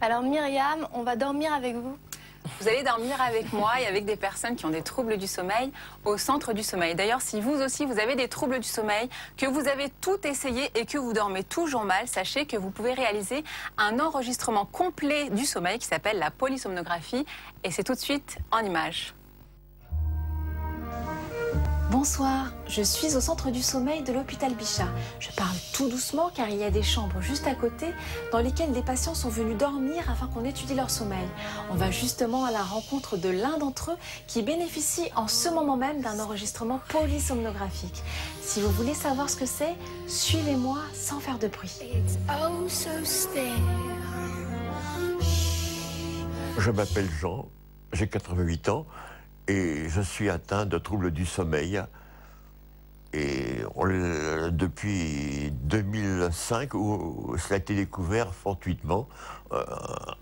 Alors Myriam, on va dormir avec vous. Vous allez dormir avec moi et avec des personnes qui ont des troubles du sommeil au centre du sommeil. D'ailleurs, si vous aussi, vous avez des troubles du sommeil, que vous avez tout essayé et que vous dormez toujours mal, sachez que vous pouvez réaliser un enregistrement complet du sommeil qui s'appelle la polysomnographie. Et c'est tout de suite en images. Bonsoir, je suis au centre du sommeil de l'hôpital Bichat. Je parle tout doucement car il y a des chambres juste à côté dans lesquelles des patients sont venus dormir afin qu'on étudie leur sommeil. On va justement à la rencontre de l'un d'entre eux qui bénéficie en ce moment même d'un enregistrement polysomnographique. Si vous voulez savoir ce que c'est, suivez-moi sans faire de bruit. Je m'appelle Jean, j'ai 88 ans. Et je suis atteint de troubles du sommeil. Et depuis 2005, où cela a été découvert fortuitement,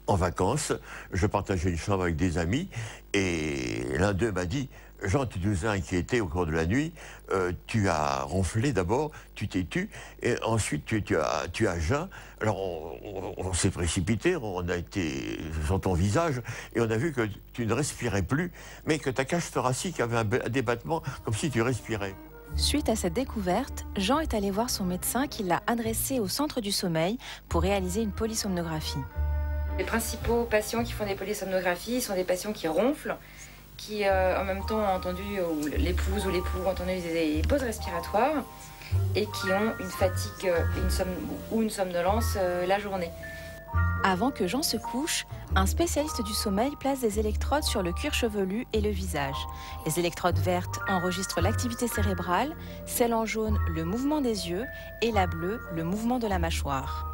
en vacances, je partageais une chambre avec des amis, et l'un d'eux m'a dit « Jean, tu nous as inquiétés au cours de la nuit, tu as ronflé d'abord, tu t'es tu, et ensuite tu as jeun. » Alors on s'est précipité, on a été sur ton visage, et on a vu que tu ne respirais plus, mais que ta cage thoracique avait un débattement comme si tu respirais. Suite à cette découverte, Jean est allé voir son médecin qui l'a adressé au centre du sommeil pour réaliser une polysomnographie. Les principaux patients qui font des polysomnographies sont des patients qui ronflent, qui en même temps ont entendu, ou l'épouse ou l'époux ont entendu des pauses respiratoires et qui ont une fatigue ou une somnolence la journée. Avant que Jean se couche, un spécialiste du sommeil place des électrodes sur le cuir chevelu et le visage. Les électrodes vertes enregistrent l'activité cérébrale, celle en jaune le mouvement des yeux et la bleue le mouvement de la mâchoire.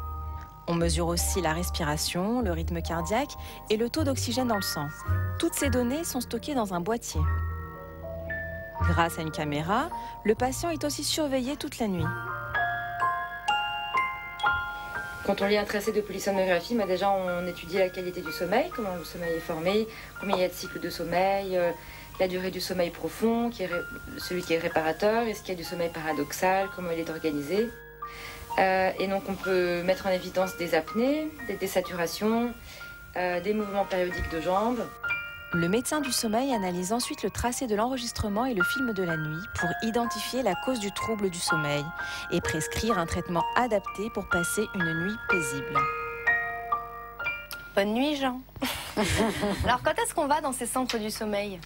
On mesure aussi la respiration, le rythme cardiaque et le taux d'oxygène dans le sang. Toutes ces données sont stockées dans un boîtier. Grâce à une caméra, le patient est aussi surveillé toute la nuit. Quand on lit un tracé de polysomnographie, déjà on étudie la qualité du sommeil, comment le sommeil est formé, combien il y a de cycles de sommeil, la durée du sommeil profond, celui qui est réparateur, est-ce qu'il y a du sommeil paradoxal, comment il est organisé. Et donc on peut mettre en évidence des apnées, des désaturations, des mouvements périodiques de jambes. Le médecin du sommeil analyse ensuite le tracé de l'enregistrement et le film de la nuit pour identifier la cause du trouble du sommeil et prescrire un traitement adapté pour passer une nuit paisible. Bonne nuit, Jean. Alors, quand est-ce qu'on va dans ces centres du sommeil ?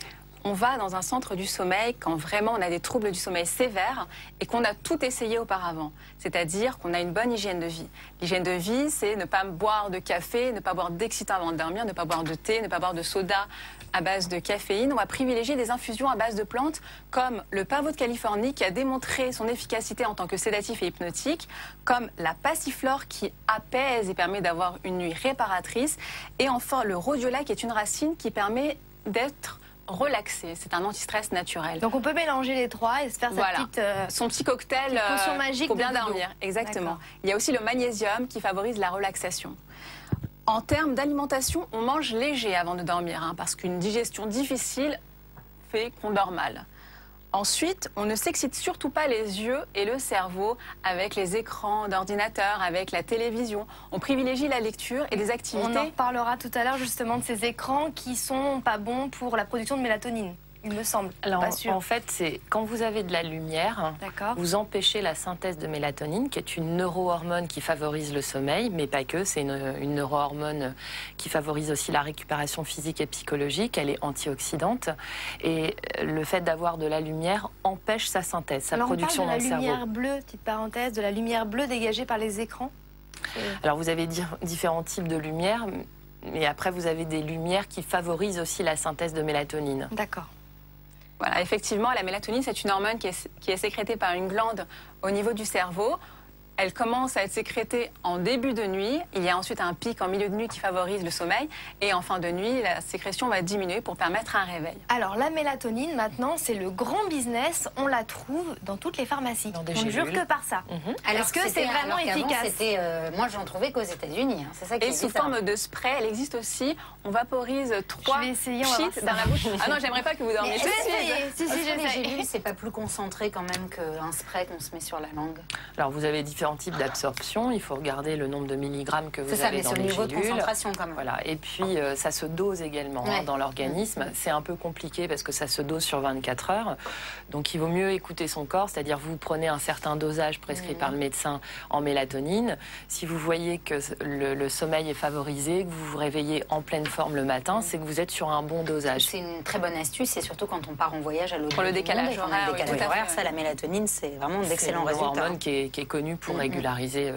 On va dans un centre du sommeil quand vraiment on a des troubles du sommeil sévères et qu'on a tout essayé auparavant. C'est-à-dire qu'on a une bonne hygiène de vie. L'hygiène de vie, c'est ne pas boire de café, ne pas boire d'excitant avant de dormir, ne pas boire de thé, ne pas boire de soda à base de caféine. On va privilégier des infusions à base de plantes comme le pavot de Californie qui a démontré son efficacité en tant que sédatif et hypnotique, comme la passiflore qui apaise et permet d'avoir une nuit réparatrice, et enfin le rhodiola qui est une racine qui permet d'être relaxé, c'est un anti-stress naturel. Donc on peut mélanger les trois et se faire son petit cocktail potion magique pour bien dormir. Exactement. Il y a aussi le magnésium qui favorise la relaxation. En termes d'alimentation, on mange léger avant de dormir, parce qu'une digestion difficile fait qu'on dort mal. Ensuite, on ne s'excite surtout pas les yeux et le cerveau avec les écrans d'ordinateur, avec la télévision. On privilégie la lecture et des activités. On en reparlera tout à l'heure justement de ces écrans qui sont pas bons pour la production de mélatonine, il me semble. Alors, pas sûr. En fait, c'est quand vous avez de la lumière, vous empêchez la synthèse de mélatonine, qui est une neurohormone qui favorise le sommeil, mais pas que. C'est une neurohormone qui favorise aussi la récupération physique et psychologique. Elle est antioxydante. Et le fait d'avoir de la lumière empêche sa synthèse, sa production dans le cerveau. Alors on parle de la lumière bleue, petite parenthèse, de la lumière bleue dégagée par les écrans. Alors vous avez différents types de lumière, mais après vous avez des lumières qui favorisent aussi la synthèse de mélatonine. D'accord. Voilà, effectivement, la mélatonine, c'est une hormone qui est sécrétée par une glande au niveau du cerveau. Elle commence à être sécrétée en début de nuit. Il y a ensuite un pic en milieu de nuit qui favorise le sommeil. Et en fin de nuit, la sécrétion va diminuer pour permettre un réveil. Alors, la mélatonine, maintenant, c'est le grand business. On la trouve dans toutes les pharmacies. On ne jure que par ça. Est-ce que c'est vraiment efficace? Moi, j'en trouvais qu'aux États-Unis. C'est ça qui est sous forme de spray, elle existe aussi. On vaporise 3 sheets dans la bouche. Ah non, j'aimerais pas que vous dormiez. Je vais essayer. Si, j'ai lu, c'est pas plus concentré quand même qu'un spray qu'on se met sur la langue. Alors, vous avez différents différents types d'absorption. Il faut regarder le nombre de milligrammes que vous avez dans les gélules. C'est ça, mais c'est le niveau de concentration quand même. Voilà. Et puis, ça se dose également dans l'organisme. C'est un peu compliqué parce que ça se dose sur 24 heures. Donc, il vaut mieux écouter son corps, c'est-à-dire vous prenez un certain dosage prescrit par le médecin en mélatonine. Si vous voyez que le sommeil est favorisé, que vous vous réveillez en pleine forme le matin, c'est que vous êtes sur un bon dosage. C'est une très bonne astuce, et surtout quand on part en voyage à l'autre bout du monde. Pour le décalage horaire, ça, la mélatonine, c'est vraiment d'excellents résultats. C'est une hormone qui est connue pour régulariser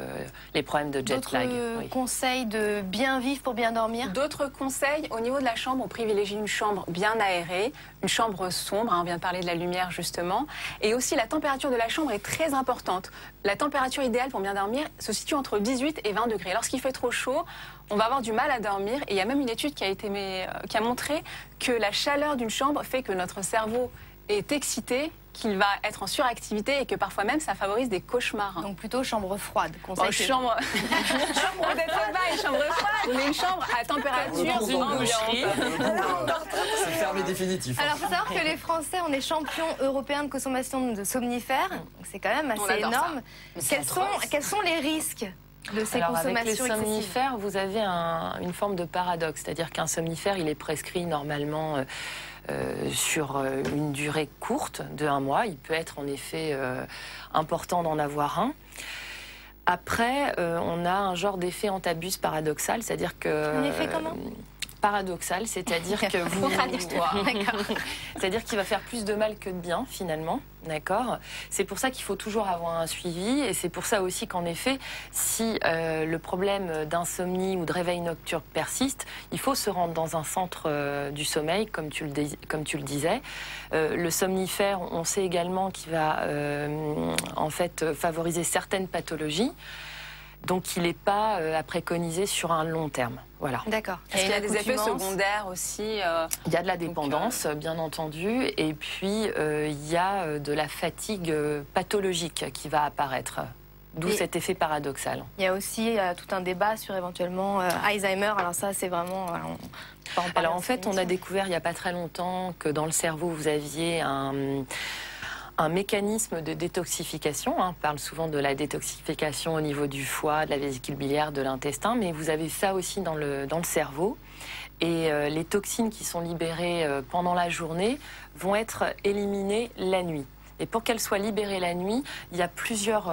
les problèmes de jet lag. D'autres conseils de bien vivre pour bien dormir? D'autres conseils, au niveau de la chambre, on privilégie une chambre bien aérée, une chambre sombre, on vient de parler de la lumière justement, et aussi la température de la chambre est très importante. La température idéale pour bien dormir se situe entre 18 et 20 degrés. Lorsqu'il fait trop chaud, on va avoir du mal à dormir, et il y a même une étude qui a montré que la chaleur d'une chambre fait que notre cerveau est excité, qu'il va être en suractivité et que parfois même ça favorise des cauchemars. Donc plutôt chambre froide. Chambre peut-être pas une chambre froide, mais une chambre à température dans une boucherie. C'est fermé définitif. Alors il faut savoir que les Français, on est champions européens de consommation de somnifères. C'est quand même assez énorme. Quels sont les risques de ces consommations avec les somnifères, vous avez une forme de paradoxe, c'est-à-dire qu'un somnifère, il est prescrit normalement sur une durée courte de 1 mois. Il peut être en effet important d'en avoir un. Après, on a un genre d'effet antabus paradoxal, c'est-à-dire que... Un effet comment ? Paradoxal, c'est-à-dire que vous... C'est-à-dire qu'il va faire plus de mal que de bien, finalement. D'accord. C'est pour ça qu'il faut toujours avoir un suivi, et c'est pour ça aussi qu'en effet, si le problème d'insomnie ou de réveil nocturne persiste, il faut se rendre dans un centre du sommeil, comme tu le disais. Le somnifère, on sait également qu'il va en fait favoriser certaines pathologies. Donc, il n'est pas à préconiser sur un long terme. Voilà. D'accord. Est-ce qu'il y a des effets secondaires aussi Il y a de la dépendance, bien entendu. Et puis, il y a de la fatigue pathologique qui va apparaître. D'où cet effet paradoxal. Il y a aussi tout un débat sur éventuellement Alzheimer. Alors ça, c'est vraiment... Alors en fait, on a découvert il n'y a pas très longtemps que dans le cerveau, vous aviez un mécanisme de détoxification. On parle souvent de la détoxification au niveau du foie, de la vésicule biliaire, de l'intestin, mais vous avez ça aussi dans le cerveau. Et les toxines qui sont libérées pendant la journée vont être éliminées la nuit. Et pour qu'elles soient libérées la nuit, il y a plusieurs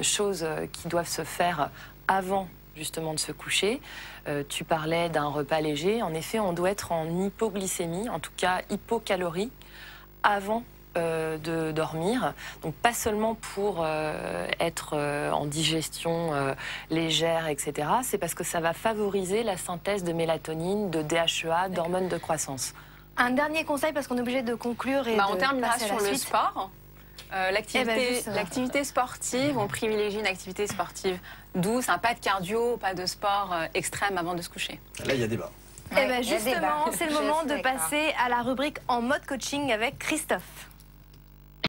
choses qui doivent se faire avant justement de se coucher. Tu parlais d'un repas léger. En effet, on doit être en hypoglycémie, en tout cas hypocalorie, avant de dormir. Donc pas seulement pour être en digestion légère, etc. C'est parce que ça va favoriser la synthèse de mélatonine, de DHEA, d'hormones de croissance. Un dernier conseil, parce qu'on est obligé de conclure et on terminera sur le sport. L'activité sportive, on privilégie une activité sportive douce, pas de cardio, pas de sport extrême avant de se coucher. Là, il y a débat. Justement, c'est le moment de passer à la rubrique en mode coaching avec Christophe.